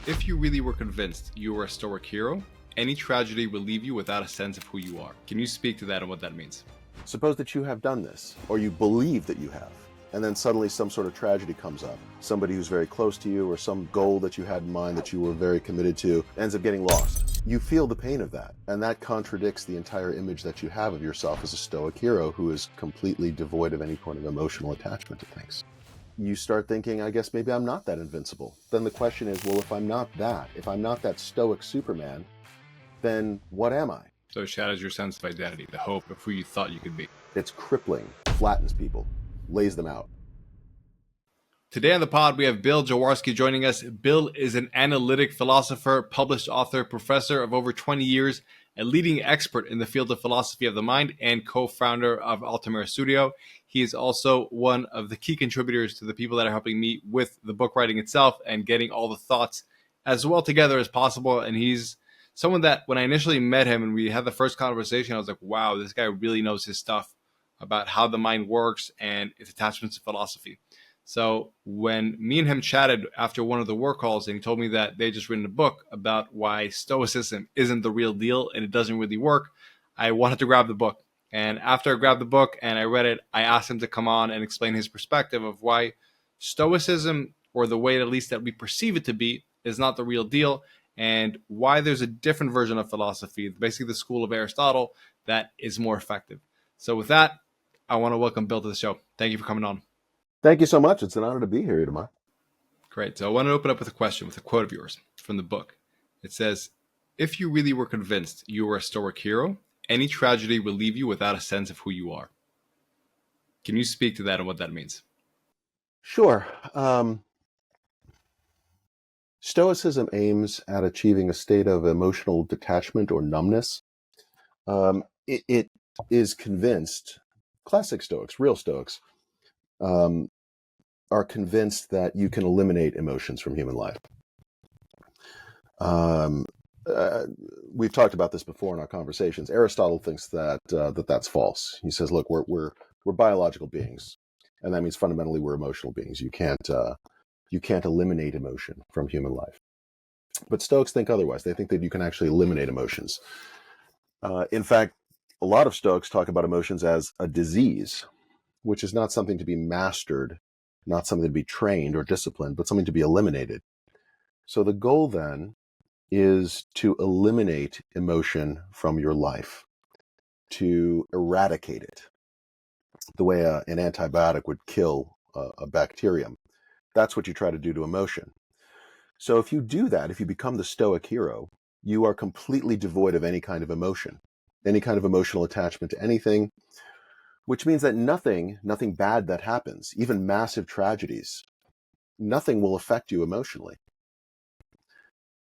If you really were convinced you were a stoic hero, any tragedy will leave you without a sense of who you are. Can you speak to that and what that means? Suppose that you have done this, or you believe that you have, and then suddenly some sort of tragedy comes up. Somebody who's very close to you, or some goal that you had in mind that you were very committed to, ends up getting lost. You feel the pain of that, and that contradicts the entire image that you have of yourself as a stoic hero who is completely devoid of any kind of emotional attachment to things. You start thinking, I guess maybe I'm not that invincible. Then the question is, well, if I'm not that stoic Superman, then what am I? So it shatters your sense of identity, the hope of who you thought you could be. It's crippling, flattens people, lays them out. Today on the pod, we have Bill Jaworski joining us. Bill is an analytic philosopher, published author, professor of over 20 years, a leading expert in the field of philosophy of the mind, and co-founder of Altamira Studio. He is also one of the key contributors to the people that are helping me with the book writing itself and getting all the thoughts as well together as possible. And he's someone that when I initially met him and we had the first conversation, I was like, wow, this guy really knows his stuff about how the mind works and its attachments to philosophy. So when me and him chatted after one of the work calls, and he told me that they just written a book about why Stoicism isn't the real deal and it doesn't really work, I wanted to grab the book. And after I grabbed the book and I read it, I asked him to come on and explain his perspective of why Stoicism, or the way at least that we perceive it to be, is not the real deal, and why there's a different version of philosophy, basically the school of Aristotle, that is more effective. So with that, I want to welcome Bill to the show. Thank you for coming on. Thank you so much. It's an honor to be here, Itamar. Great. So I want to open up with a question, with a quote of yours from the book. It says, if you really were convinced you were a stoic hero, any tragedy will leave you without a sense of who you are. Can you speak to that and what that means? Sure. Stoicism aims at achieving a state of emotional detachment or numbness. It is convinced, classic Stoics, real Stoics, are convinced that you can eliminate emotions from human life. We've talked about this before in our conversations. Aristotle thinks that that's false. He says, look, we're biological beings, and that means fundamentally we're emotional beings. You can't eliminate emotion from human life. But Stoics think otherwise. They think that you can actually eliminate emotions. In fact, a lot of Stoics talk about emotions as a disease, which is not something to be mastered, not something to be trained or disciplined, but something to be eliminated. So the goal then is to eliminate emotion from your life, to eradicate it, the way an antibiotic would kill a bacterium. That's what you try to do to emotion. So if you do that, if you become the stoic hero, you are completely devoid of any kind of emotion, any kind of emotional attachment to anything, which means that nothing bad that happens, even massive tragedies, nothing will affect you emotionally.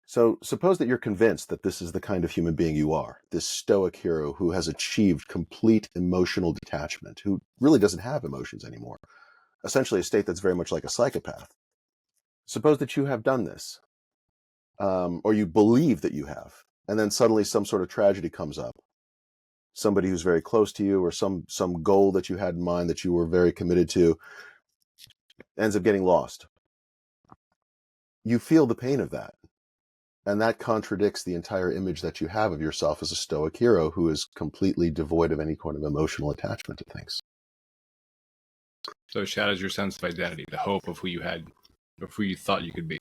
So suppose that you're convinced that this is the kind of human being you are, this stoic hero who has achieved complete emotional detachment, who really doesn't have emotions anymore, essentially a state that's very much like a psychopath. Suppose that you have done this, or you believe that you have, and then suddenly some sort of tragedy comes up. Somebody who's very close to you, or some goal that you had in mind that you were very committed to, ends up getting lost. You feel the pain of that. And that contradicts the entire image that you have of yourself as a stoic hero who is completely devoid of any kind of emotional attachment to things. So it shatters your sense of identity, the hope of who you had, of who you thought you could be.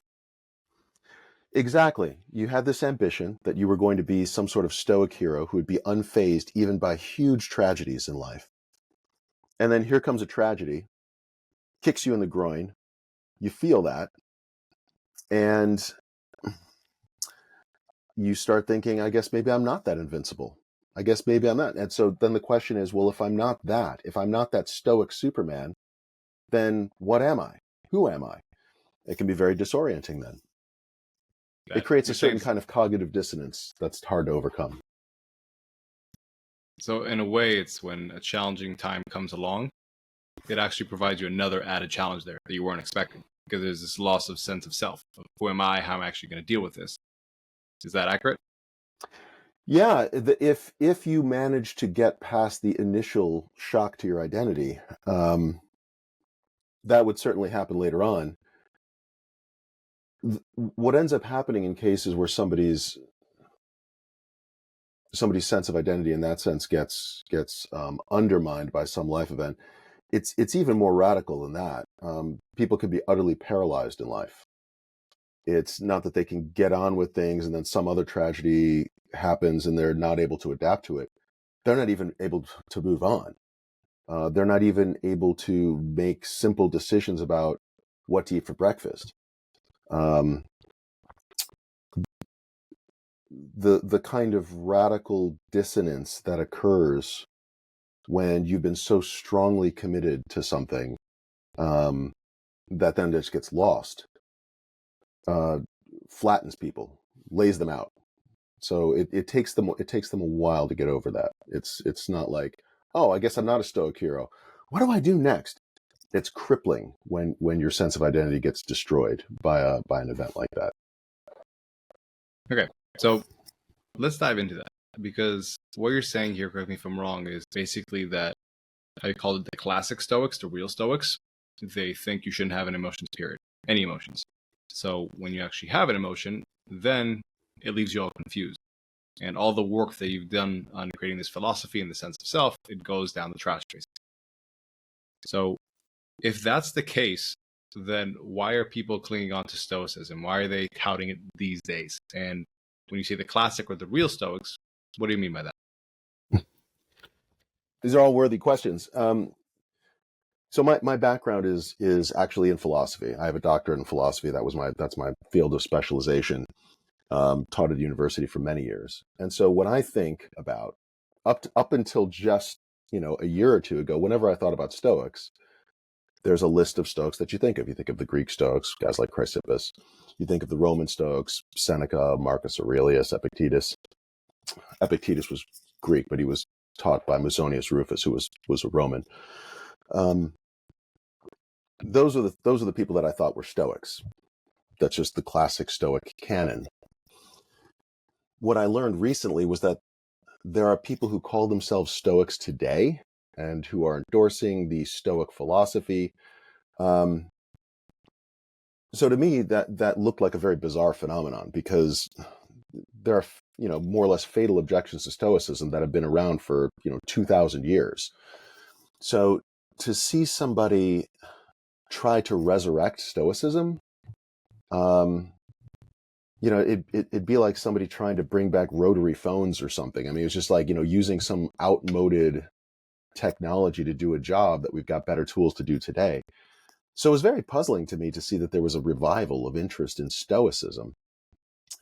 Exactly. You had this ambition that you were going to be some sort of stoic hero who would be unfazed even by huge tragedies in life. And then here comes a tragedy, kicks you in the groin, you feel that, and you start thinking, I guess maybe I'm not that invincible. I guess maybe I'm not. And so then the question is, well, if I'm not that stoic Superman, then what am I? Who am I? It can be very disorienting then. It creates a certain kind of cognitive dissonance that's hard to overcome. So in a way, it's when a challenging time comes along, it actually provides you another added challenge there that you weren't expecting, because there's this loss of sense of self. Of who am I? How am I actually going to deal with this? Is that accurate? Yeah, if you manage to get past the initial shock to your identity, that would certainly happen later on. what ends up happening in cases where somebody's sense of identity in that sense gets undermined by some life event, it's even more radical than that. People can be utterly paralyzed in life. It's not that they can get on with things and then some other tragedy happens and they're not able to adapt to it. They're not even able to move on. They're not even able to make simple decisions about what to eat for breakfast. Um, the kind of radical dissonance that occurs when you've been so strongly committed to something, that then just gets lost, flattens people, lays them out. So it takes them a while to get over that. It's not like, oh, I guess I'm not a Stoic hero. What do I do next? It's crippling when your sense of identity gets destroyed by an event like that. Okay, so let's dive into that, because what you're saying here, correct me if I'm wrong, is basically that I call it the classic Stoics, the real Stoics. They think you shouldn't have an emotions, period, any emotions. So when you actually have an emotion, then it leaves you all confused. And all the work that you've done on creating this philosophy and the sense of self, it goes down the trash, basically. So if that's the case, then why are people clinging on to Stoicism? Why are they touting it these days? And when you say the classic or the real Stoics, what do you mean by that? These are all worthy questions. So my background is actually in philosophy. I have a doctorate in philosophy. That's my field of specialization. Taught at university for many years. And so when I think about up until just a year or two ago, whenever I thought about Stoics, there's a list of Stoics that you think of. You think of the Greek Stoics, guys like Chrysippus. You think of the Roman Stoics, Seneca, Marcus Aurelius, Epictetus. Epictetus was Greek, but he was taught by Musonius Rufus, who was a Roman. Those are the people that I thought were Stoics. That's just the classic Stoic canon. What I learned recently was that there are people who call themselves Stoics today and who are endorsing the Stoic philosophy. So to me, that looked like a very bizarre phenomenon, because there are more or less fatal objections to Stoicism that have been around for 2,000 years. So to see somebody try to resurrect Stoicism, it'd be like somebody trying to bring back rotary phones or something. I mean, it's just like, using some outmoded technology to do a job that we've got better tools to do today. So it was very puzzling to me to see that there was a revival of interest in Stoicism.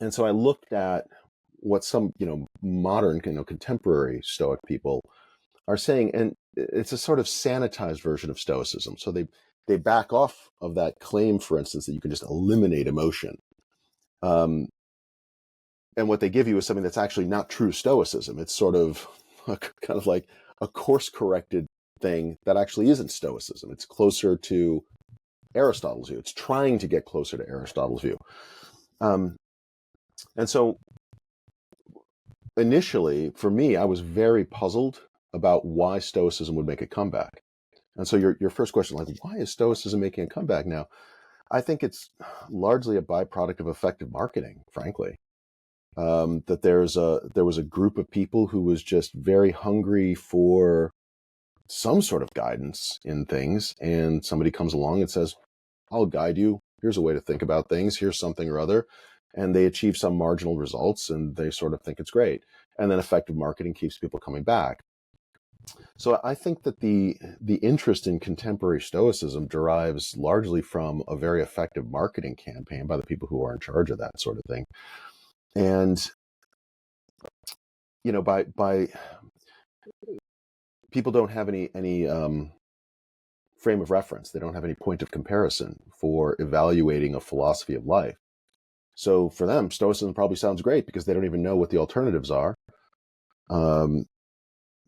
And so I looked at what some, modern, contemporary Stoic people are saying, and it's a sort of sanitized version of Stoicism. So they back off of that claim, for instance, that you can just eliminate emotion. And what they give you is something that's actually not true Stoicism. It's sort of kind of like a course-corrected thing that actually isn't Stoicism. It's closer to Aristotle's view. It's trying to get closer to Aristotle's view. And so initially, for me, I was very puzzled about why Stoicism would make a comeback. And so your first question, like, why is Stoicism making a comeback now? I think it's largely a byproduct of effective marketing, frankly. That there was a group of people who was just very hungry for some sort of guidance in things, and somebody comes along and says, I'll guide you. Here's a way to think about things. Here's something or other. And they achieve some marginal results, and they sort of think it's great. And then effective marketing keeps people coming back. So I think that the interest in contemporary Stoicism derives largely from a very effective marketing campaign by the people who are in charge of that sort of thing. And, by people don't have any frame of reference. They don't have any point of comparison for evaluating a philosophy of life. So for them, Stoicism probably sounds great because they don't even know what the alternatives are.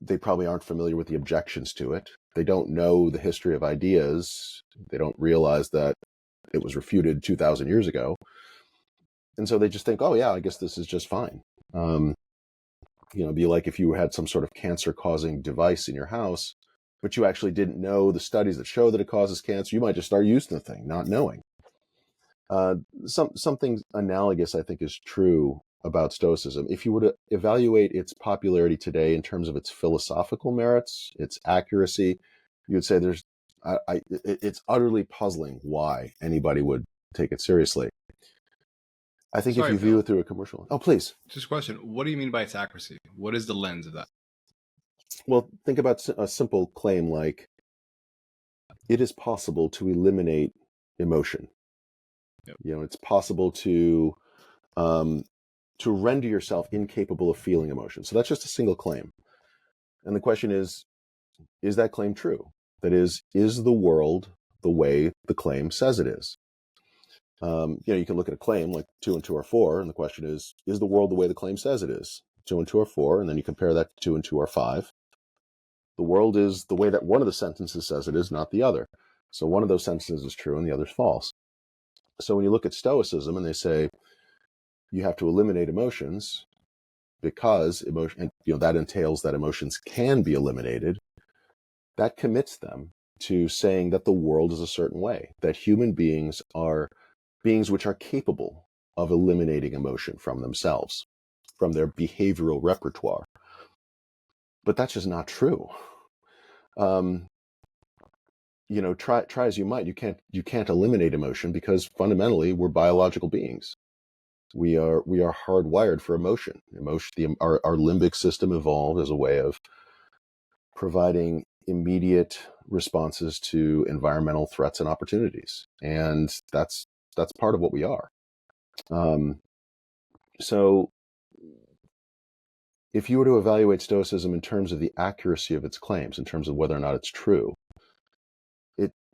They probably aren't familiar with the objections to it. They don't know the history of ideas. They don't realize that it was refuted 2,000 years ago. And so they just think, oh, yeah, I guess this is just fine. It'd be like if you had some sort of cancer-causing device in your house, but you actually didn't know the studies that show that it causes cancer. You might just start using the thing, not knowing. Something analogous, I think, is true about Stoicism. If you were to evaluate its popularity today in terms of its philosophical merits, its accuracy, you would say it's utterly puzzling why anybody would take it seriously. I think if Sorry, you view Bill. it through a commercial, oh please. Just a question. What do you mean by its accuracy? What is the lens of that? Well, think about a simple claim like it is possible to eliminate emotion. Yep. It's possible um, to render yourself incapable of feeling emotion. So that's just a single claim. And the question is that claim true? That is the world the way the claim says it is? You can look at a claim like 2 and 2 are 4, and the question is the world the way the claim says it is? 2 and 2 are 4, and then you compare that to 2 and 2 are 5. The world is the way that one of the sentences says it is, not the other. So one of those sentences is true and the other is false. So when you look at Stoicism and they say you have to eliminate emotions because emotion, and that entails that emotions can be eliminated, that commits them to saying that the world is a certain way, that human beings are beings which are capable of eliminating emotion from themselves, from their behavioral repertoire. But that's just not true. Try as you might, you can't eliminate emotion because fundamentally we're biological beings. We are hardwired for emotion. Our limbic system evolved as a way of providing immediate responses to environmental threats and opportunities, and that's part of what we are. So if you were to evaluate Stoicism in terms of the accuracy of its claims, in terms of whether or not it's true,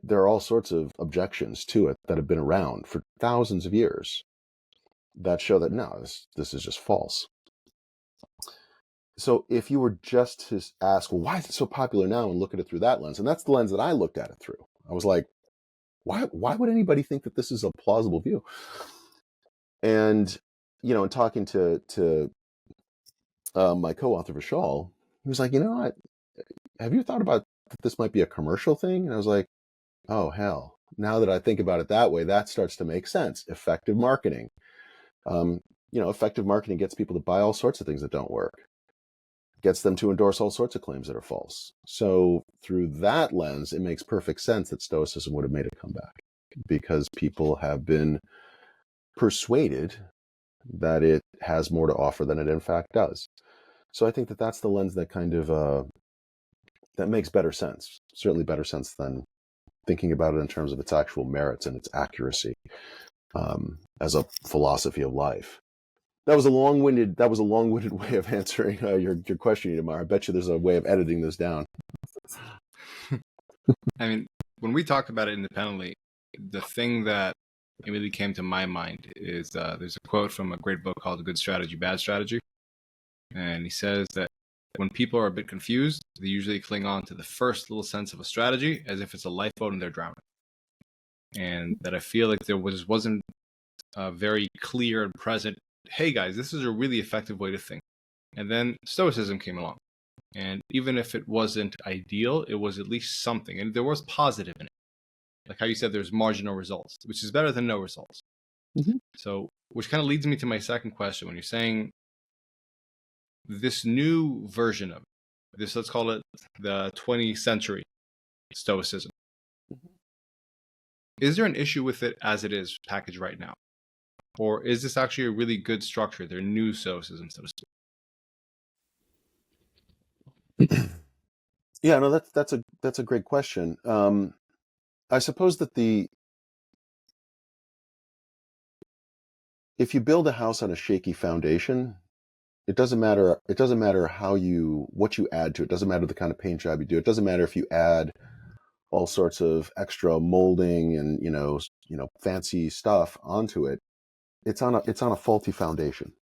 there are all sorts of objections to it that have been around for thousands of years that show that no, this is just false. So if you were just to ask, well, why is it so popular now, and look at it through that lens, and that's the lens that I looked at it through, I was like, why would anybody think that this is a plausible view? And in talking to my co-author Vishal, he was like, have you thought about that this might be a commercial thing? And I was like, oh hell, now that I think about it that way, that starts to make sense. Effective marketing. Effective marketing gets people to buy all sorts of things that don't work, gets them to endorse all sorts of claims that are false. So through that lens, it makes perfect sense that Stoicism would have made a comeback, because people have been persuaded that it has more to offer than it in fact does. So I think that that's the lens that kind of that makes better sense, certainly better sense than thinking about it in terms of its actual merits and its accuracy as a philosophy of life. That was a long-winded way of answering your question, Itamar. I bet you there's a way of editing this down. I mean, when we talk about it independently, the thing that immediately came to my mind is there's a quote from a great book called Good Strategy, Bad Strategy. And he says that when people are a bit confused, they usually cling on to the first little sense of a strategy as if it's a lifeboat and they're drowning. And that I feel like there wasn't a very clear and present, hey guys, this is a really effective way to think. And then Stoicism came along. And even if it wasn't ideal, it was at least something. And there was positive in it. Like how you said, there's marginal results, which is better than no results. Mm-hmm. So, which kind of leads me to my second question. When you're saying this new version of this, let's call it the 20th century Stoicism, is there an issue with it as it is packaged right now? Or is this actually a really good structure, their new Stoicism, so to speak? Yeah, no, that's a great question. I suppose that if you build a house on a shaky foundation, it doesn't matter what you add to it. It doesn't matter the kind of paint job you do. It doesn't matter if you add all sorts of extra molding and fancy stuff onto it. It's on a faulty foundation.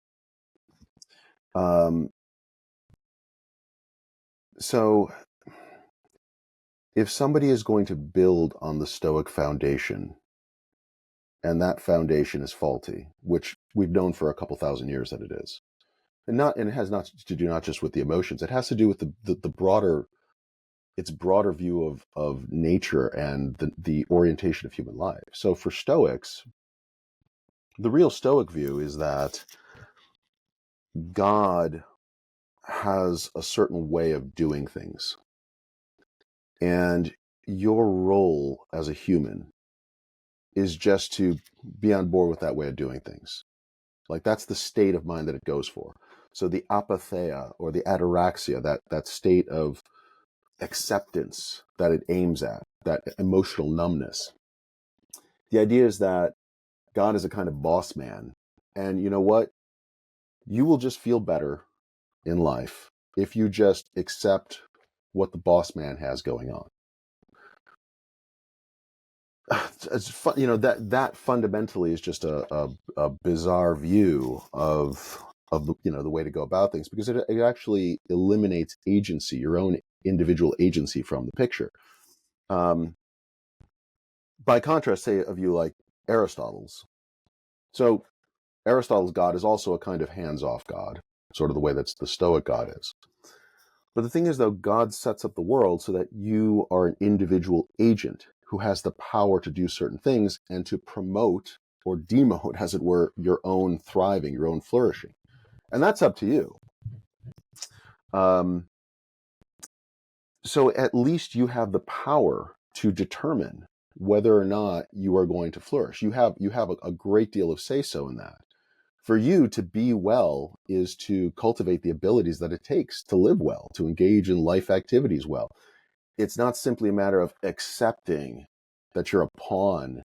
So if somebody is going to build on the Stoic foundation, and that foundation is faulty, which we've known for a couple thousand years that it is, and it has not to do not just with the emotions, it has to do with the broader view of nature and the orientation of human life. So for Stoics, The real Stoic view is that God has a certain way of doing things. And your role as a human is just to be on board with that way of doing things. Like that's the state of mind that it goes for. So the apatheia or the ataraxia, that state of acceptance that it aims at, that emotional numbness. The idea is that God is a kind of boss man. And you know what? You will just feel better in life if you just accept what the boss man has going on. It's fun, that fundamentally is just a bizarre view of the way to go about things, because it actually eliminates agency, your own individual agency from the picture. By contrast, say a view like Aristotle's. So Aristotle's God is also a kind of hands-off God, sort of the way that the Stoic God is. But the thing is, though, God sets up the world so that you are an individual agent who has the power to do certain things and to promote or demote, as it were, your own thriving, your own flourishing. And that's up to you. So at least you have the power to determine whether or not you are going to flourish. You have a great deal of say-so in that. For you to be well is to cultivate the abilities that it takes to live well, to engage in life activities well. It's not simply a matter of accepting that you're a pawn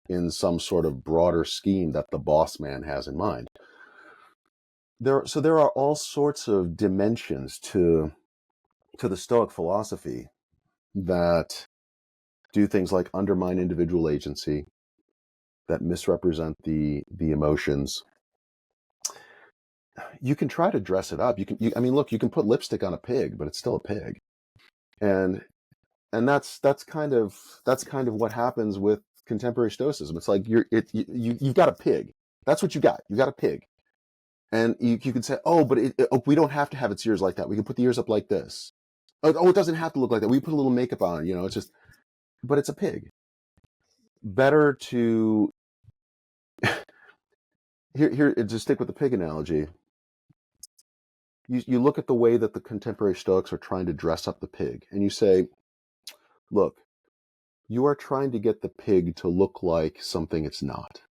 in some sort of broader scheme that the boss man has in mind. There are all sorts of dimensions to the Stoic philosophy that do things like undermine individual agency, that misrepresent the emotions. You can try to dress it up. Look, you can put lipstick on a pig, but it's still a pig. And that's kind of what happens with contemporary Stoicism. It's like you've got a pig. That's what you got. You got a pig. And you could say, oh, but we don't have to have its ears like that. We can put the ears up like this. Oh, it doesn't have to look like that. We put a little makeup on, it's just, but it's a pig. Better to, here, to stick with the pig analogy, you look at the way that the contemporary Stoics are trying to dress up the pig, and you say, look, you are trying to get the pig to look like something it's not.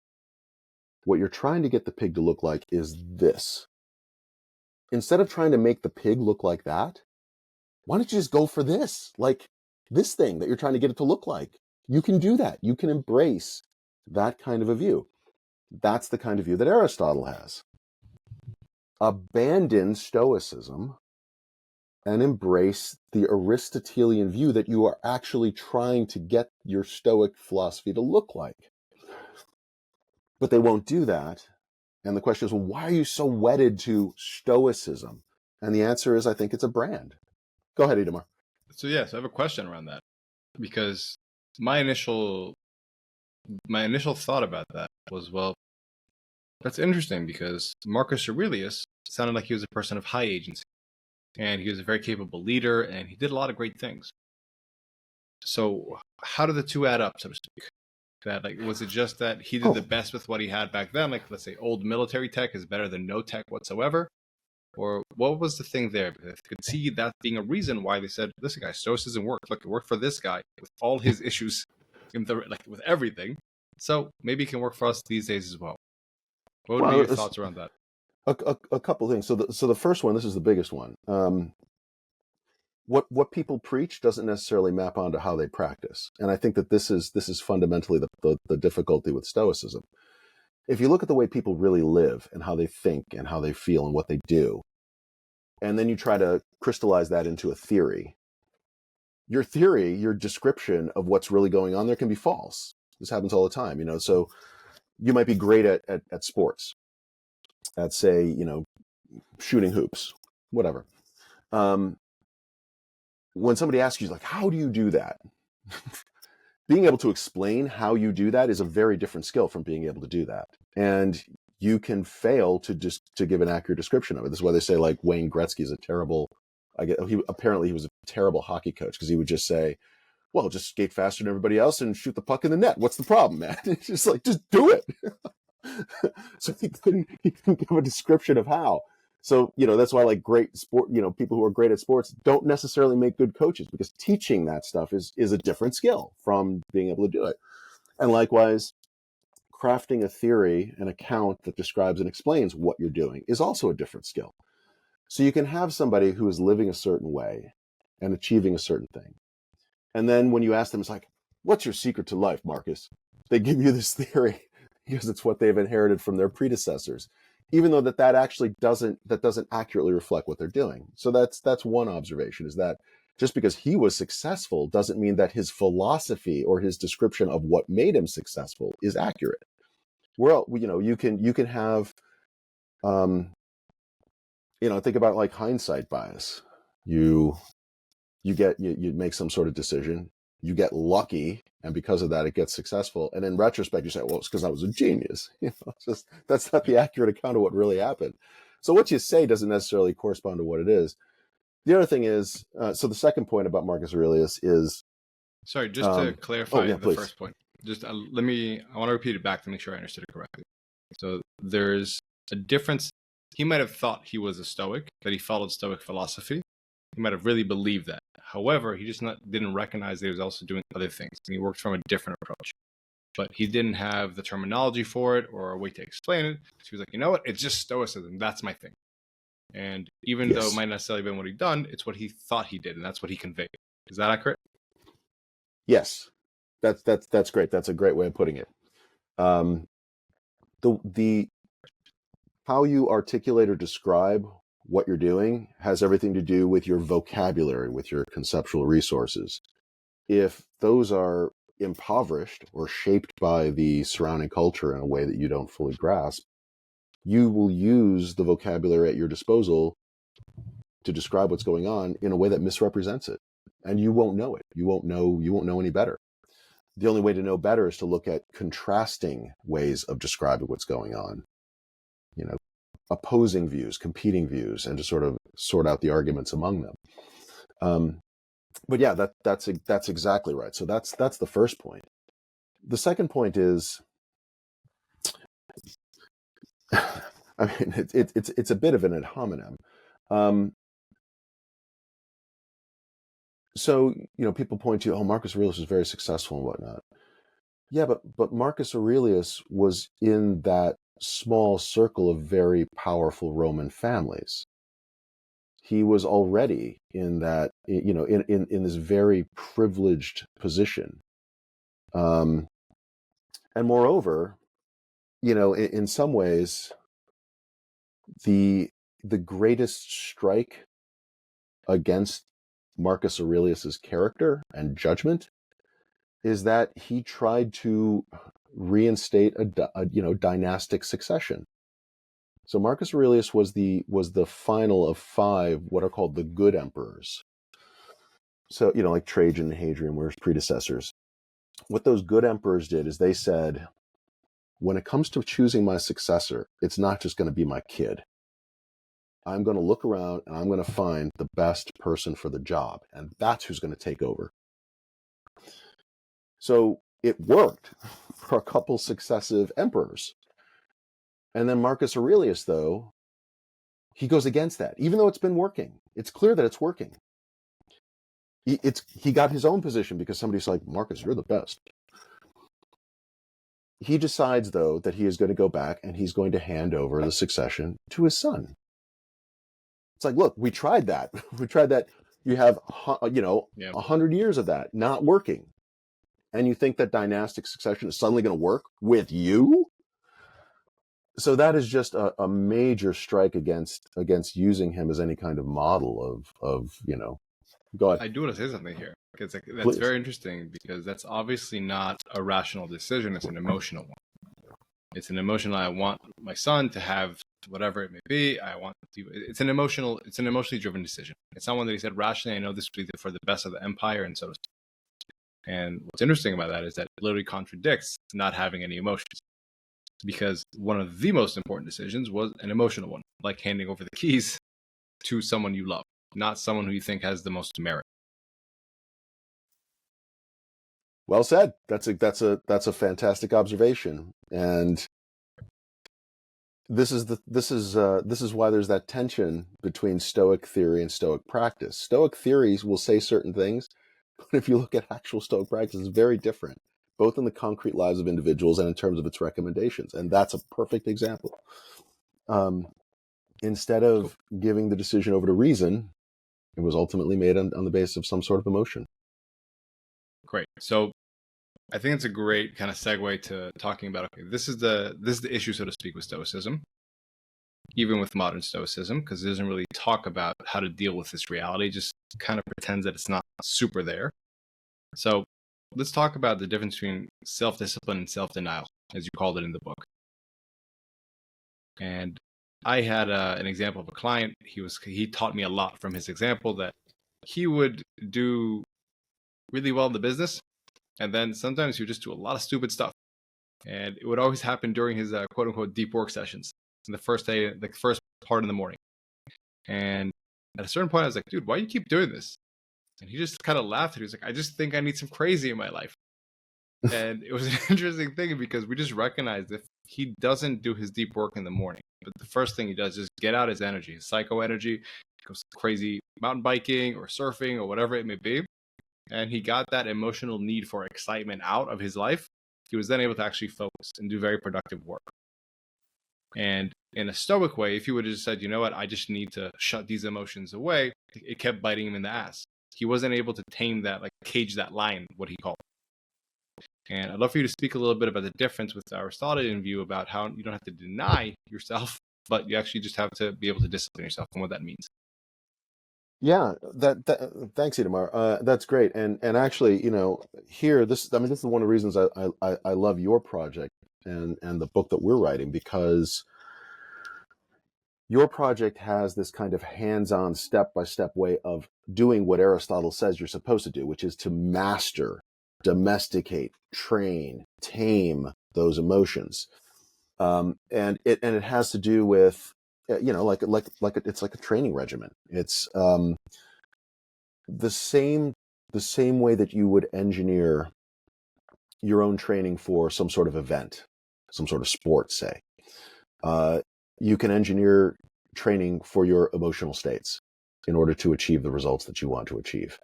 What you're trying to get the pig to look like is this. Instead of trying to make the pig look like that, why don't you just go for this? Like this thing that you're trying to get it to look like. You can do that. You can embrace that kind of a view. That's the kind of view that Aristotle has. Abandon Stoicism and embrace the Aristotelian view that you are actually trying to get your Stoic philosophy to look like. But they won't do that. And the question is, well, why are you so wedded to Stoicism? And the answer is, I think it's a brand. Go ahead, Idamar. So I have a question around that, because my initial thought about that was, well, that's interesting, because Marcus Aurelius sounded like he was a person of high agency, and he was a very capable leader, and he did a lot of great things. So how do the two add up, so to speak? That, like, was it just that he did the best with what he had back then? Like, let's say old military tech is better than no tech whatsoever? Or what was the thing there? Because I could see that being a reason why they said, listen, guys, Stoicism worked. Look, it worked for this guy with all his issues, with everything. So maybe it can work for us these days as well. What would be your thoughts around that? A couple of things. So the first one, this is the biggest one. What people preach doesn't necessarily map onto how they practice, and I think that this is fundamentally the difficulty with Stoicism. If you look at the way people really live and how they think and how they feel and what they do, and then you try to crystallize that into a theory, your theory, your description of what's really going on there can be false. This happens all the time, So you might be great at sports, at, say, shooting hoops, whatever. When somebody asks you, like, how do you do that? Being able to explain how you do that is a very different skill from being able to do that. And you can fail to give an accurate description of it. This is why they say, like, Wayne Gretzky is apparently he was a terrible hockey coach, because he would just say, well, just skate faster than everybody else and shoot the puck in the net. What's the problem, man? It's just like, just do it. So he couldn't give a description of how. So, that's why like great sport, people who are great at sports don't necessarily make good coaches, because teaching that stuff is a different skill from being able to do it. And likewise, crafting a theory, an account that describes and explains what you're doing is also a different skill. So you can have somebody who is living a certain way and achieving a certain thing. And then when you ask them, it's like, what's your secret to life, Marcus? They give you this theory because it's what they've inherited from their predecessors, even though that actually doesn't accurately reflect what they're doing. So that's one observation, is that just because he was successful doesn't mean that his philosophy or his description of what made him successful is accurate. Well, you can have, think about like hindsight bias. You make some sort of decision, you get lucky, and because of that, it gets successful. And in retrospect, you say, well, it's because I was a genius. That's not the accurate account of what really happened. So what you say doesn't necessarily correspond to what it is. The other thing is, so the second point about Marcus Aurelius is, sorry, just to clarify the please. first point. Just I want to repeat it back to make sure I understood it correctly. So there's a difference. He might have thought he was a Stoic, that he followed Stoic philosophy. He might have really believed that. However, he just didn't recognize that he was also doing other things, and he worked from a different approach. But he didn't have the terminology for it or a way to explain it. So he was like, you know what? It's just Stoicism. That's my thing. And even though it might not necessarily have been what he'd done, it's what he thought he did, and that's what he conveyed. Is that accurate? Yes, that's great. That's a great way of putting it. The how you articulate or describe what you're doing has everything to do with your vocabulary, with your conceptual resources. If those are impoverished or shaped by the surrounding culture in a way that you don't fully grasp, you will use the vocabulary at your disposal to describe what's going on in a way that misrepresents it. And you won't know it. You won't know any better. The only way to know better is to look at contrasting ways of describing what's going on. Opposing views, competing views, and to sort of sort out the arguments among them. But yeah, that's exactly right. So that's the first point. The second point is, I mean, it's a bit of an ad hominem. So people point to, Marcus Aurelius was very successful and whatnot. Yeah, but Marcus Aurelius was in that small circle of very powerful Roman families. He was already in that, in this very privileged position. And moreover, in some ways, the greatest strike against Marcus Aurelius's character and judgment is that he tried to reinstate a dynastic succession. So Marcus Aurelius was the final of 5 what are called the good emperors. So like Trajan and Hadrian were his predecessors. What those good emperors did is they said, when it comes to choosing my successor, it's not just going to be my kid. I'm going to look around and I'm going to find the best person for the job, and that's who's going to take over. So it worked for a couple successive emperors. And then Marcus Aurelius, though, he goes against that, even though it's been working. It's clear that it's working. He got his own position because somebody's like, Marcus, you're the best. He decides, though, that he is going to go back and he's going to hand over the succession to his son. It's like, look, we tried that. We tried that. You have, 100 years of that not working. And you think that dynastic succession is suddenly going to work with you? So that is just a major strike against using him as any kind of model of Go ahead. I do want to say something here, because that's Please. very interesting, because that's obviously not a rational decision. It's an emotional one. It's an emotional, I want my son to have whatever it may be. It's an emotionally driven decision. It's not one that he said rationally, I know this will be for the best of the empire, and so to speak. And what's interesting about that is that it literally contradicts not having any emotions. Because one of the most important decisions was an emotional one, like handing over the keys to someone you love, not someone who you think has the most merit. Well said. That's a fantastic observation. And This is why there's that tension between Stoic theory and Stoic practice. Stoic theories will say certain things, but if you look at actual Stoic practice, it's very different, both in the concrete lives of individuals and in terms of its recommendations. And that's a perfect example. Instead Cool. of giving the decision over to reason, it was ultimately made on the basis of some sort of emotion. Great. So I think it's a great kind of segue to talking about, okay, this is the issue, so to speak, with Stoicism, even with modern Stoicism, because it doesn't really talk about how to deal with this reality, it just kind of pretends that it's not super there. So let's talk about the difference between self-discipline and self-denial, as you called it in the book. And I had an example of a client. He taught me a lot from his example, that he would do really well in the business, and then sometimes he would just do a lot of stupid stuff. And it would always happen during his quote unquote deep work sessions in the first day, the first part in the morning. And at a certain point, I was like, dude, why do you keep doing this? And he just kind of laughed. He was like, I just think I need some crazy in my life. And it was an interesting thing, because we just recognized if he doesn't do his deep work in the morning, but the first thing he does is get out his energy, his psycho energy, he goes crazy mountain biking or surfing or whatever it may be, and he got that emotional need for excitement out of his life, he was then able to actually focus and do very productive work. And in a stoic way, if he would have just said, you know what, I just need to shut these emotions away, it kept biting him in the ass. He wasn't able to tame that, like cage that lion, what he called. And I'd love for you to speak a little bit about the difference with the Aristotelian view about how you don't have to deny yourself, but you actually just have to be able to discipline yourself, and what that means. Yeah, thanks, Idamar. That's great. And actually, here, this is one of the reasons I love your project and the book that we're writing, because your project has this kind of hands-on, step-by-step way of doing what Aristotle says you're supposed to do, which is to master, domesticate, train, tame those emotions. And it has to do with, it's like a training regimen. It's the same way that you would engineer your own training for some sort of event, some sort of sport, say. You can engineer training for your emotional states in order to achieve the results that you want to achieve.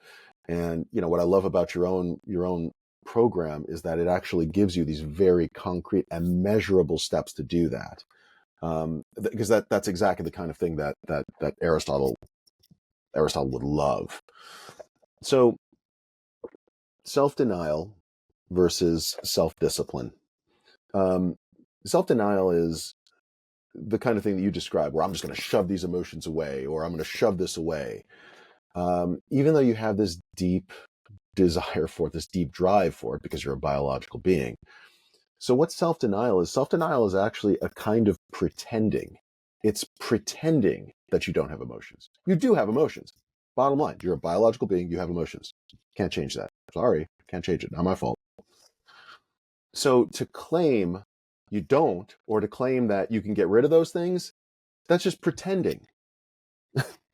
And what I love about your own program is that it actually gives you these very concrete and measurable steps to do that. Because that's exactly the kind of thing that Aristotle would love. So, self-denial versus self-discipline. Self-denial is the kind of thing that you describe, where I'm just going to shove these emotions away, or I'm going to shove this away. Even though you have this deep desire for it, this deep drive for it, because you're a biological being. So what self-denial is? Self-denial is actually a kind of pretending. It's pretending that you don't have emotions. You do have emotions. Bottom line, you're a biological being, you have emotions. Can't change that. Sorry, can't change it. Not my fault. So to claim you don't, or to claim that you can get rid of those things, that's just pretending.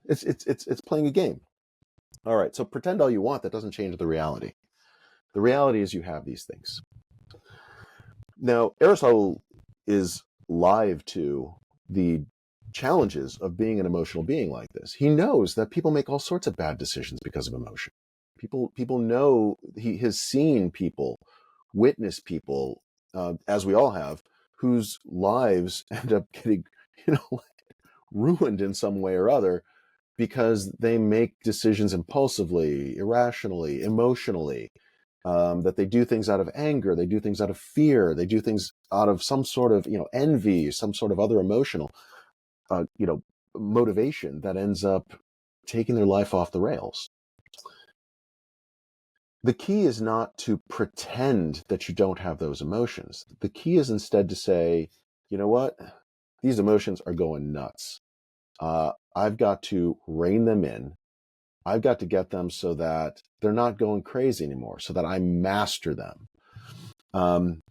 It's playing a game. All right, so pretend all you want, that doesn't change the reality. The reality is you have these things. Now, Aristotle is live to the challenges of being an emotional being like this. He knows that people make all sorts of bad decisions because of emotion. People know, he has seen people, witnessed people, as we all have, whose lives end up getting, ruined in some way or other because they make decisions impulsively, irrationally, emotionally. That they do things out of anger, they do things out of fear, they do things out of some sort of envy, some sort of other emotional motivation that ends up taking their life off the rails. The key is not to pretend that you don't have those emotions. The key is instead to say, you know what, these emotions are going nuts. I've got to rein them in. I've got to get them so that they're not going crazy anymore, so that I master them. And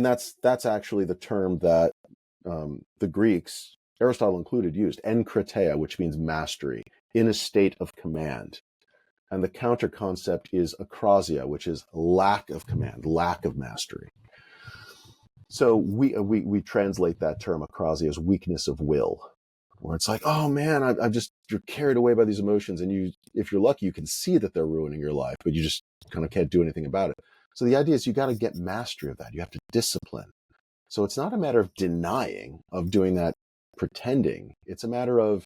that's actually the term that the Greeks, Aristotle included, used, enkrateia, which means mastery, in a state of command. And the counter concept is akrasia, which is lack of command, lack of mastery. So we translate that term akrasi as weakness of will, where it's like, oh man, I'm just, you're carried away by these emotions, and you, if you're lucky, you can see that they're ruining your life, but you just kind of can't do anything about it. So the idea is you got to get mastery of that. You have to discipline. So it's not a matter of denying, of doing that, pretending. It's a matter of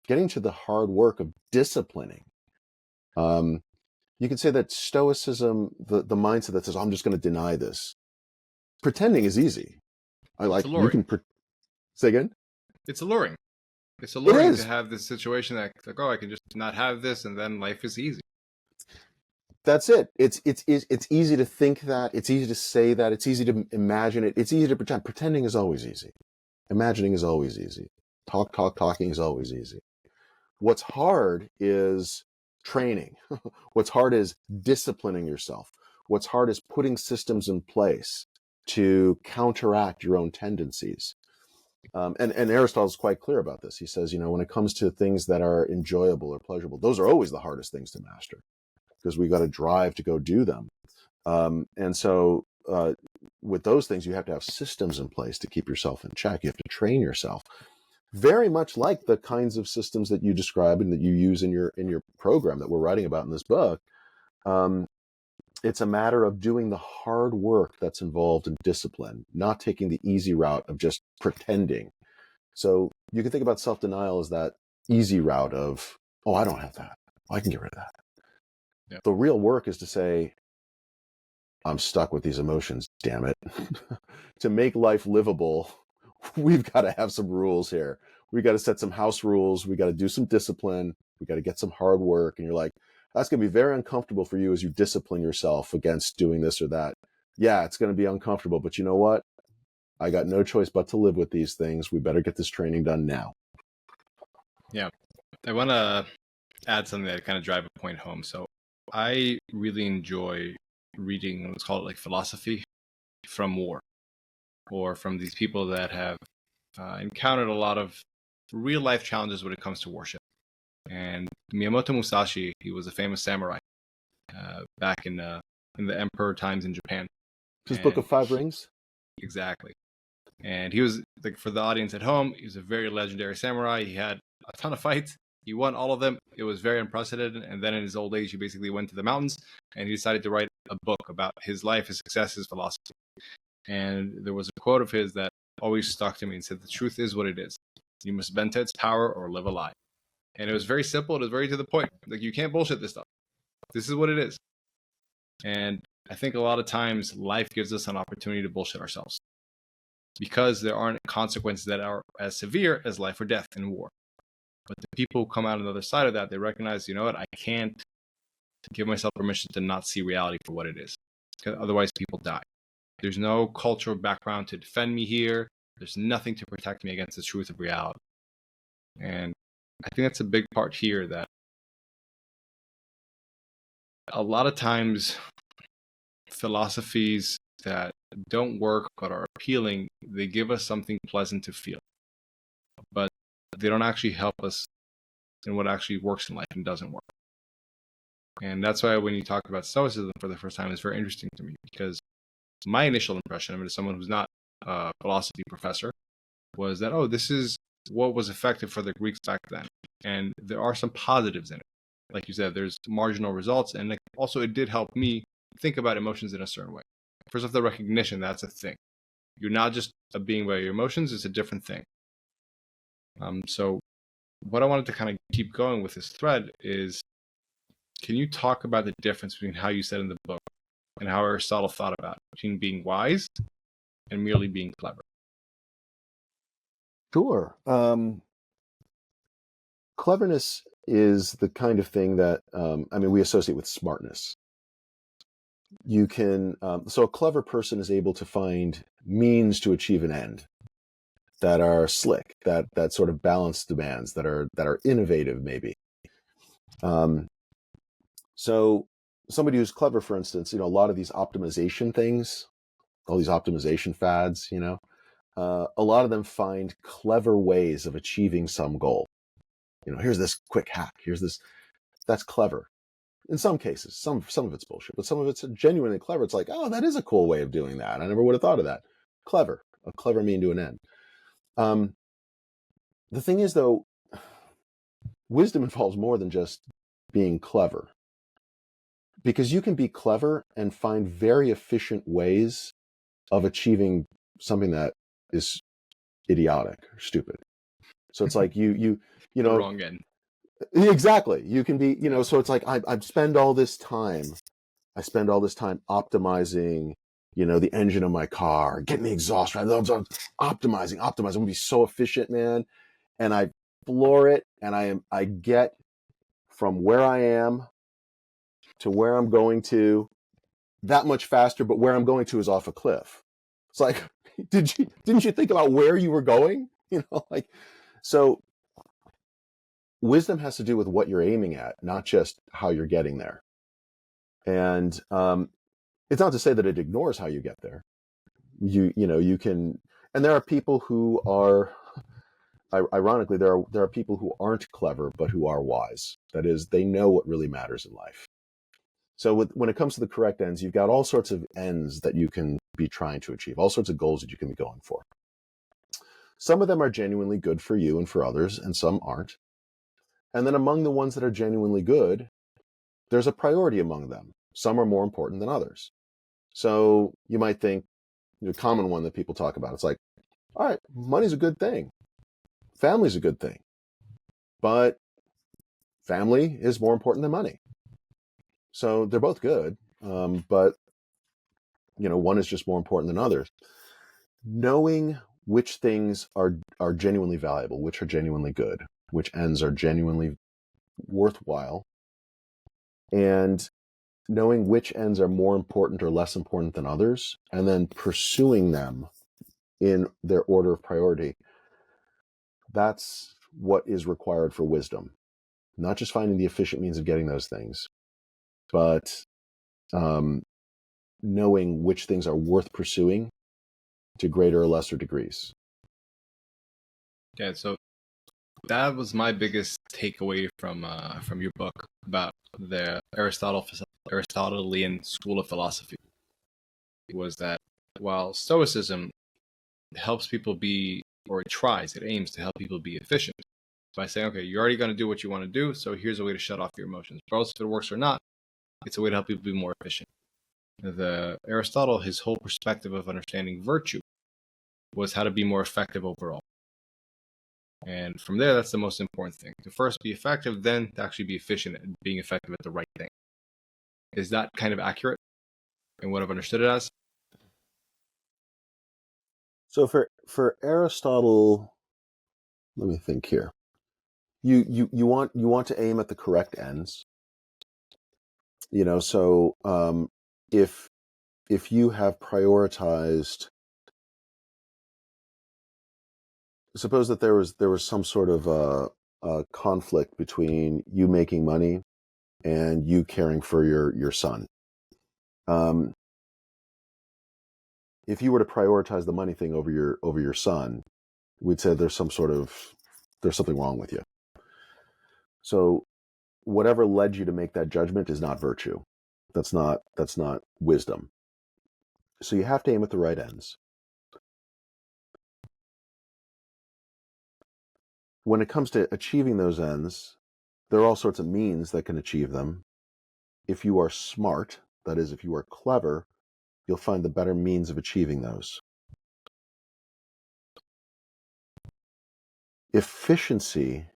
getting to the hard work of disciplining. You could say that Stoicism, the mindset that says, I'm just going to deny this. Pretending is easy. I It's like, you alluring. can, say again? It's alluring. It's It alluring to is. have this situation that, like, oh, I can just not have this, and then life is easy. That's it. It's easy to think that. It's easy to say that. It's easy to imagine it. It's easy to pretend. Pretending is always easy. Imagining is always easy. Talking is always easy. What's hard is training. What's hard is disciplining yourself. What's hard is putting systems in place to counteract your own tendencies. And Aristotle's quite clear about this. He says, when it comes to things that are enjoyable or pleasurable, those are always the hardest things to master, because we've got to drive to go do them. And so with those things, you have to have systems in place to keep yourself in check. You have to train yourself. Very much like the kinds of systems that you describe and that you use in your program that we're writing about in this book. It's a matter of doing the hard work that's involved in discipline, not taking the easy route of just pretending. So you can think about self-denial as that easy route of, oh, I don't have that. I can get rid of that. Yeah. The real work is to say, I'm stuck with these emotions, damn it. To make life livable, we've got to have some rules here. We got to set some house rules. We got to do some discipline. We got to get some hard work. And you're like, that's going to be very uncomfortable for you as you discipline yourself against doing this or that. Yeah, it's going to be uncomfortable, but you know what? I got no choice but to live with these things. We better get this training done now. Yeah. I want to add something that kind of drive a point home. So I really enjoy reading, let's call it like philosophy from war, or from these people that have encountered a lot of real life challenges when it comes to worship. And Miyamoto Musashi, he was a famous samurai back in the emperor times in Japan. His Book of Five Rings? Exactly. And he was, like, for the audience at home, he was a very legendary samurai. He had a ton of fights. He won all of them. It was very unprecedented. And then in his old age, he basically went to the mountains and he decided to write a book about his life, his success, his philosophy. And there was a quote of his that always stuck to me and said, "The truth is what it is. You must bend to its power or live a lie." And it was very simple. It was very to the point. Like, you can't bullshit this stuff. This is what it is. And I think a lot of times life gives us an opportunity to bullshit ourselves, because there aren't consequences that are as severe as life or death in war. But the people who come out on the other side of that, they recognize, you know what, I can't give myself permission to not see reality for what it is, because otherwise people die. There's no cultural background to defend me here. There's nothing to protect me against the truth of reality. And I think that's a big part here, that a lot of times philosophies that don't work but are appealing, they give us something pleasant to feel, but they don't actually help us in what actually works in life and doesn't work. And that's why when you talk about Stoicism for the first time, it's very interesting to me, because my initial impression of it, as someone who's not a philosophy professor, was that, oh, this is what was effective for the Greeks back then. And there are some positives in it. Like you said, there's marginal results. And also it did help me think about emotions in a certain way. First off, the recognition that's a thing. You're not just a being by your emotions, it's a different thing. So what I wanted to kind of keep going with this thread is, can you talk about the difference between how you said in the book and how Aristotle thought about it, between being wise and merely being clever? Sure. Cleverness is the kind of thing that, we associate with smartness. You can, so a clever person is able to find means to achieve an end that are slick, that sort of balance demands, that are innovative, maybe. So somebody who's clever, for instance, a lot of these optimization things, all these optimization fads, a lot of them find clever ways of achieving some goal. Here's this quick hack. Here's this. That's clever. In some cases, some of it's bullshit, but some of it's genuinely clever. It's like, oh, that is a cool way of doing that. I never would have thought of that. clever, a clever mean to an end. The thing is, though, wisdom involves more than just being clever, because you can be clever and find very efficient ways of achieving something that is idiotic or stupid. So it's like you The know, wrong end. exactly. You can be, so it's like I spend all this time. I spend all this time optimizing, the engine of my car, getting the exhaust right. Optimizing. I'm gonna be so efficient, man. And I floor it, and I get from where I am to where I'm going to that much faster, but where I'm going to is off a cliff. It's like, didn't you think about where you were going? Like, so wisdom has to do with what you're aiming at, not just how you're getting there. And it's not to say that it ignores how you get there. You can, and there are people who are, ironically, there are people who aren't clever but who are wise. That is, they know what really matters in life. So when it comes to the correct ends, you've got all sorts of ends that you can be trying to achieve, all sorts of goals that you can be going for. Some of them are genuinely good for you and for others, and some aren't. And then among the ones that are genuinely good, there's a priority among them. Some are more important than others. So you might think, the common one that people talk about, it's like, all right, money's a good thing. Family's a good thing. But family is more important than money. So they're both good, but one is just more important than others. Knowing which things are genuinely valuable, which are genuinely good, which ends are genuinely worthwhile, and knowing which ends are more important or less important than others, and then pursuing them in their order of priority. That's what is required for wisdom. Not just finding the efficient means of getting those things, but knowing which things are worth pursuing to greater or lesser degrees. Yeah, so that was my biggest takeaway from your book about the Aristotelian school of philosophy, was that while Stoicism helps people be, or it aims to help people be efficient by saying, okay, you're already going to do what you want to do, so here's a way to shut off your emotions. Regardless if it works or not, it's a way to help people be more efficient. The Aristotle, his whole perspective of understanding virtue was how to be more effective overall. And from there, that's the most important thing. To first be effective, then to actually be efficient at being effective at the right thing. Is that kind of accurate in what I've understood it as? So for Aristotle, let me think here. You want to aim at the correct ends. So if you have prioritized, suppose that there was some sort of a conflict between you making money and you caring for your son. If you were to prioritize the money thing over your son, we'd say there's something wrong with you. So whatever led you to make that judgment is not virtue. That's not wisdom. So you have to aim at the right ends. When it comes to achieving those ends, there are all sorts of means that can achieve them. If you are smart, that is, if you are clever, you'll find the better means of achieving those. Efficiency,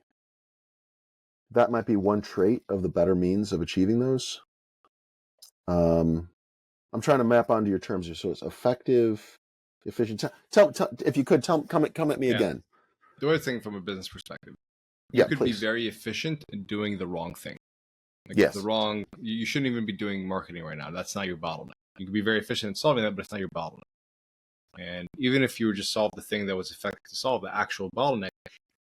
that might be one trait of the better means of achieving those. I'm trying to map onto your terms here. So it's effective, efficient. Tell if you could come at me again. The other thing from a business perspective, you could be very efficient in doing the wrong thing. Like yes. You shouldn't even be doing marketing right now. That's not your bottleneck. You can be very efficient in solving that, but it's not your bottleneck. And even if you were just solve the thing that was effective to solve the actual bottleneck,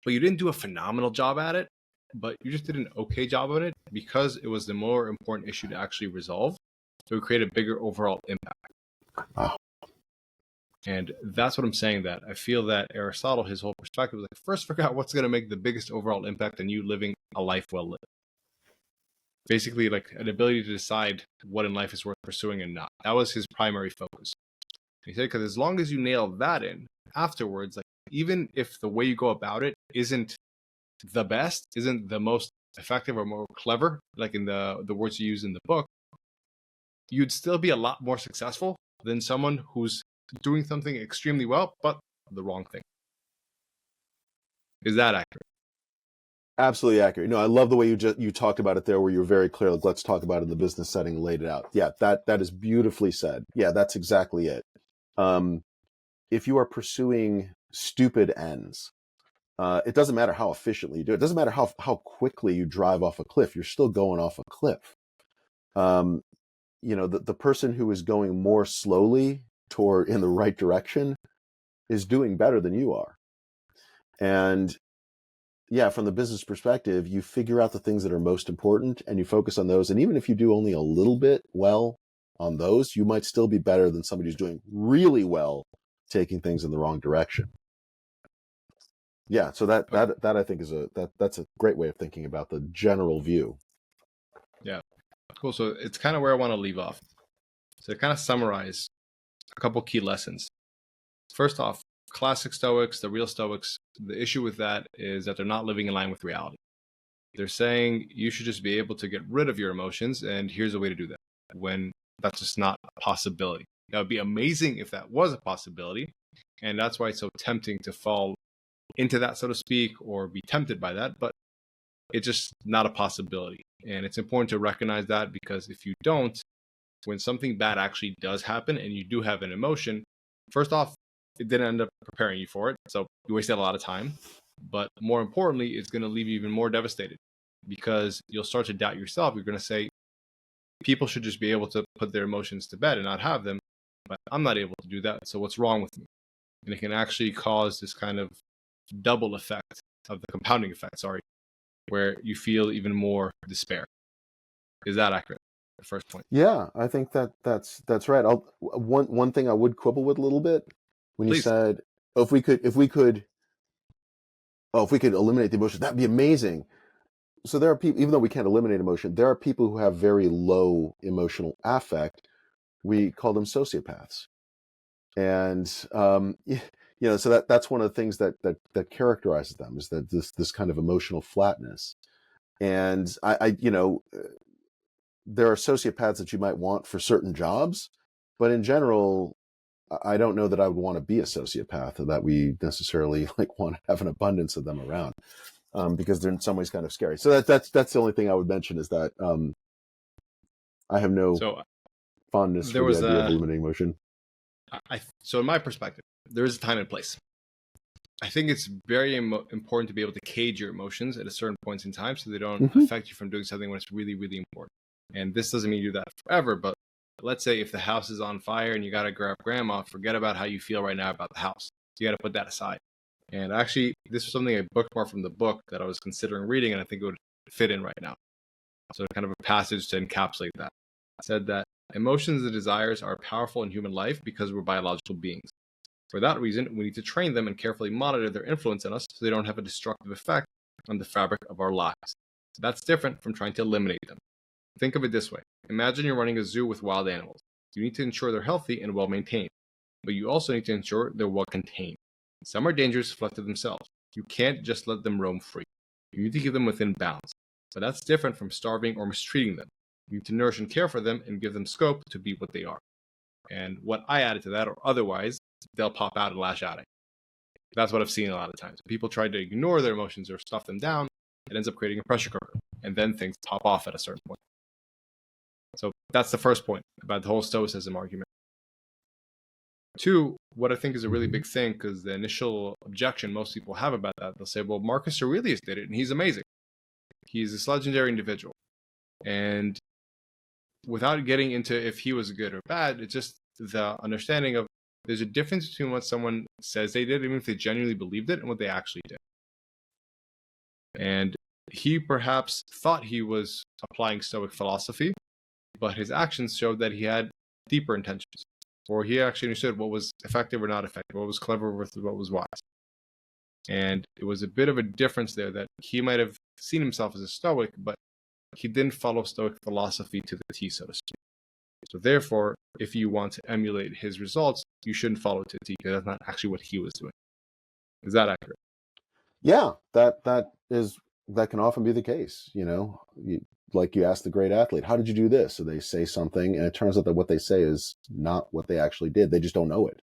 but you didn't do a phenomenal job at it, but you just did an okay job of it because it was the more important issue to actually resolve, so it would create a bigger overall impact. Oh. And that's what I'm saying, that I feel that Aristotle, his whole perspective was like, first figure out what's going to make the biggest overall impact on you living a life well lived. Basically, like an ability to decide what in life is worth pursuing and not. That was his primary focus. He said, because as long as you nail that in afterwards, like even if the way you go about it isn't the best, isn't the most effective or more clever, like in the words you use in the book, you'd still be a lot more successful than someone who's doing something extremely well, but the wrong thing. Is that accurate? Absolutely accurate. No, I love the way you talked about it there, where you were very clear. Like, let's talk about it in the business setting and laid it out. Yeah, that is beautifully said. Yeah, that's exactly it. If you are pursuing stupid ends, it doesn't matter how efficiently you do it. It doesn't matter how quickly you drive off a cliff. You're still going off a cliff. The person who is going more slowly toward in the right direction is doing better than you are. And yeah, from the business perspective, you figure out the things that are most important and you focus on those. And even if you do only a little bit well on those, you might still be better than somebody who's doing really well taking things in the wrong direction. Yeah, so that I think is that's a great way of thinking about the general view. Yeah, cool. So it's kind of where I want to leave off. So to kind of summarize a couple key lessons. First off, classic Stoics, the real Stoics, the issue with that is that they're not living in line with reality. They're saying you should just be able to get rid of your emotions, and here's a way to do that, when that's just not a possibility. That would be amazing if that was a possibility, and that's why it's so tempting to fall into that, so to speak, or be tempted by that, but it's just not a possibility. And it's important to recognize that, because if you don't, when something bad actually does happen and you do have an emotion, first off, it didn't end up preparing you for it, so you wasted a lot of time. But more importantly, it's going to leave you even more devastated, because you'll start to doubt yourself. You're going to say, people should just be able to put their emotions to bed and not have them, but I'm not able to do that, so what's wrong with me? And it can actually cause this kind of double effect of the compounding effect, where you feel even more despair. Is that accurate? The first point. Yeah, I think that's right. One thing I would quibble with a little bit when you Please. said, oh, if we could eliminate the emotion, that'd be amazing. So there are people, even though we can't eliminate emotion, there are people who have very low emotional affect. We call them sociopaths, and so that's one of the things that characterizes them, is that this kind of emotional flatness. And there are sociopaths that you might want for certain jobs, but in general, I don't know that I would want to be a sociopath, or that we necessarily want to have an abundance of them around, because they're in some ways kind of scary. So that's the only thing I would mention, is that I have no fondness for the idea of eliminating emotion. So in my perspective, there is a time and place. I think it's very important to be able to cage your emotions at a certain points in time, so they don't affect you from doing something when it's really, really important. And this doesn't mean you do that forever, but let's say if the house is on fire and you got to grab grandma, forget about how you feel right now about the house. You got to put that aside. And actually, this was something I bookmarked from the book that I was considering reading, and I think it would fit in right now. So kind of a passage to encapsulate that. It said that emotions and desires are powerful in human life because we're biological beings. For that reason, we need to train them and carefully monitor their influence on us so they don't have a destructive effect on the fabric of our lives. That's different from trying to eliminate them. Think of it this way. Imagine you're running a zoo with wild animals. You need to ensure they're healthy and well maintained, but you also need to ensure they're well contained. Some are dangerous left to themselves. You can't just let them roam free. You need to keep them within bounds, but that's different from starving or mistreating them. You need to nourish and care for them and give them scope to be what they are. And what I added to that, or otherwise, they'll pop out and lash out. That's what I've seen a lot of times. People try to ignore their emotions or stuff them down. It ends up creating a pressure cooker, and then things pop off at a certain point. So that's the first point about the whole Stoicism argument. Two, what I think is a really big thing, because the initial objection most people have about that, they'll say, well, Marcus Aurelius did it, and he's amazing. He's this legendary individual. And without getting into if he was good or bad, it's just the understanding of there's a difference between what someone says they did, even if they genuinely believed it, and what they actually did. And he perhaps thought he was applying Stoic philosophy, but his actions showed that he had deeper intentions, or he actually understood what was effective or not effective, what was clever versus what was wise. And it was a bit of a difference there, that he might have seen himself as a Stoic, but he didn't follow Stoic philosophy to the T, so to speak. So therefore, if you want to emulate his results, you shouldn't follow to a T, because that's not actually what he was doing. Is that accurate? Yeah, that can often be the case. Like you ask the great athlete, how did you do this? So they say something, and it turns out that what they say is not what they actually did. They just don't know it.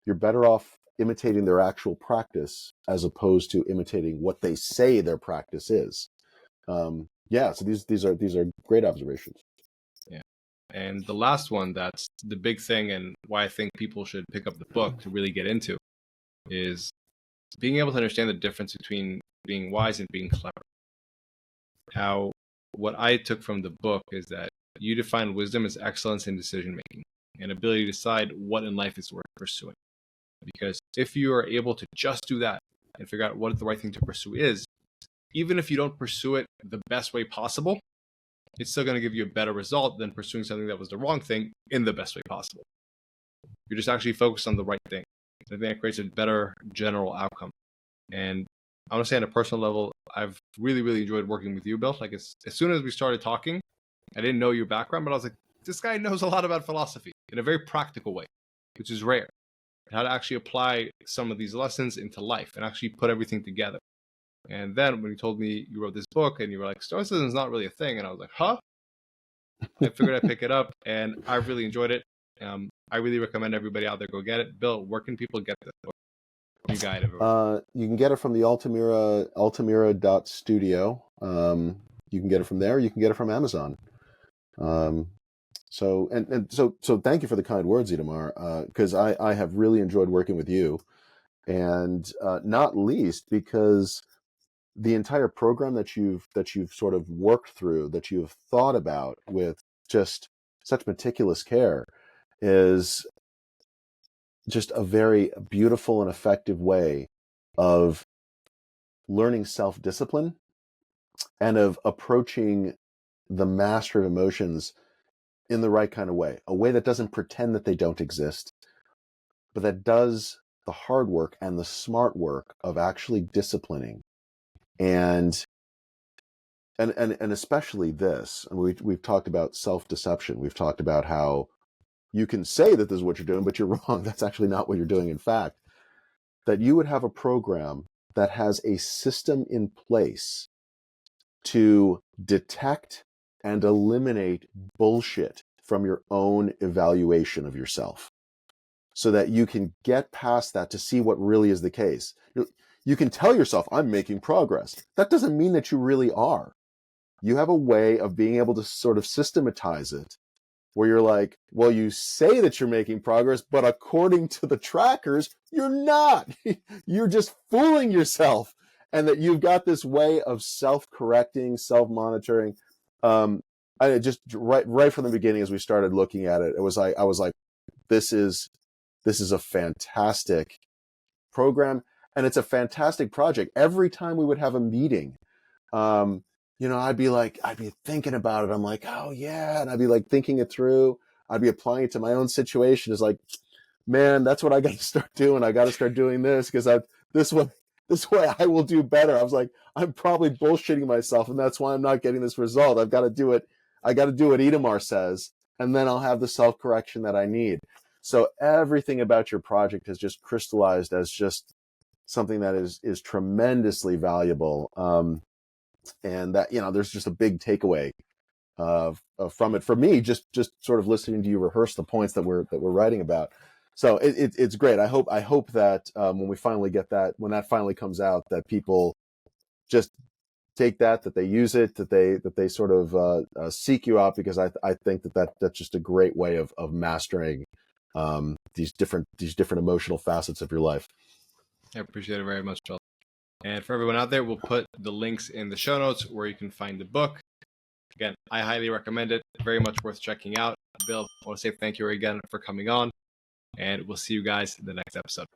You're better off imitating their actual practice as opposed to imitating what they say their practice is. Yeah, so these are great observations. Yeah. And the last one, that's the big thing, and why I think people should pick up the book to really get into, is being able to understand the difference between being wise and being clever. How what I took from the book is that you define wisdom as excellence in decision making and ability to decide what in life is worth pursuing. Because if you are able to just do that and figure out what the right thing to pursue is, even if you don't pursue it the best way possible, it's still going to give you a better result than pursuing something that was the wrong thing in the best way possible. You're just actually focused on the right thing. I think that creates a better general outcome. And I want to say on a personal level, I've really, really enjoyed working with you, Bill. Like as soon as we started talking, I didn't know your background, but I was like, this guy knows a lot about philosophy in a very practical way, which is rare. How to actually apply some of these lessons into life and actually put everything together. And then when you told me you wrote this book and you were like, Stoicism is not really a thing, and I was like, huh? I figured I'd pick it up, and I really enjoyed it. I really recommend everybody out there go get it. Bill, where can people get this book? You guide everyone. You can get it from the Altamira.studio. You can get it from there. You can get it from Amazon. So thank you for the kind words, Itamar, because I have really enjoyed working with you, and not least because the entire program that you've sort of worked through, that you've thought about with just such meticulous care, is just a very beautiful and effective way of learning self-discipline and of approaching the mastery of emotions in the right kind of way, a way that doesn't pretend that they don't exist, but that does the hard work and the smart work of actually disciplining and especially this. And we've talked about self-deception. We've talked about how you can say that this is what you're doing, but you're wrong. That's actually not what you're doing. In fact, that you would have a program that has a system in place to detect and eliminate bullshit from your own evaluation of yourself, so that you can get past that to see what really is the case. You can tell yourself, I'm making progress. That doesn't mean that you really are. You have a way of being able to sort of systematize it, where you're like, well, you say that you're making progress, but according to the trackers, you're not. You're just fooling yourself. And that you've got this way of self-correcting, self-monitoring. I just right from the beginning, as we started looking at it, I was like, this is a fantastic program, and it's a fantastic project. Every time we would have a meeting, I'd be thinking about it. I'm like, oh yeah. And I'd be like thinking it through. I'd be applying it to my own situation. It's like, man, that's what I got to start doing. I got to start doing this because this way I will do better. I was like, I'm probably bullshitting myself, and that's why I'm not getting this result. I've got to do it. I got to do what Itamar says, and then I'll have the self-correction that I need. So everything about your project has just crystallized as just something that is tremendously valuable. And that, there's just a big takeaway from it for me, just sort of listening to you rehearse the points that we're writing about. So it's great. I hope that when we finally get that, when that finally comes out, that people just take that they use it, that they sort of seek you out, because I think that's just a great way of mastering these different emotional facets of your life. I appreciate it very much, Bill. And for everyone out there, we'll put the links in the show notes where you can find the book. Again, I highly recommend it. Very much worth checking out. Bill, I want to say thank you again for coming on, and we'll see you guys in the next episode.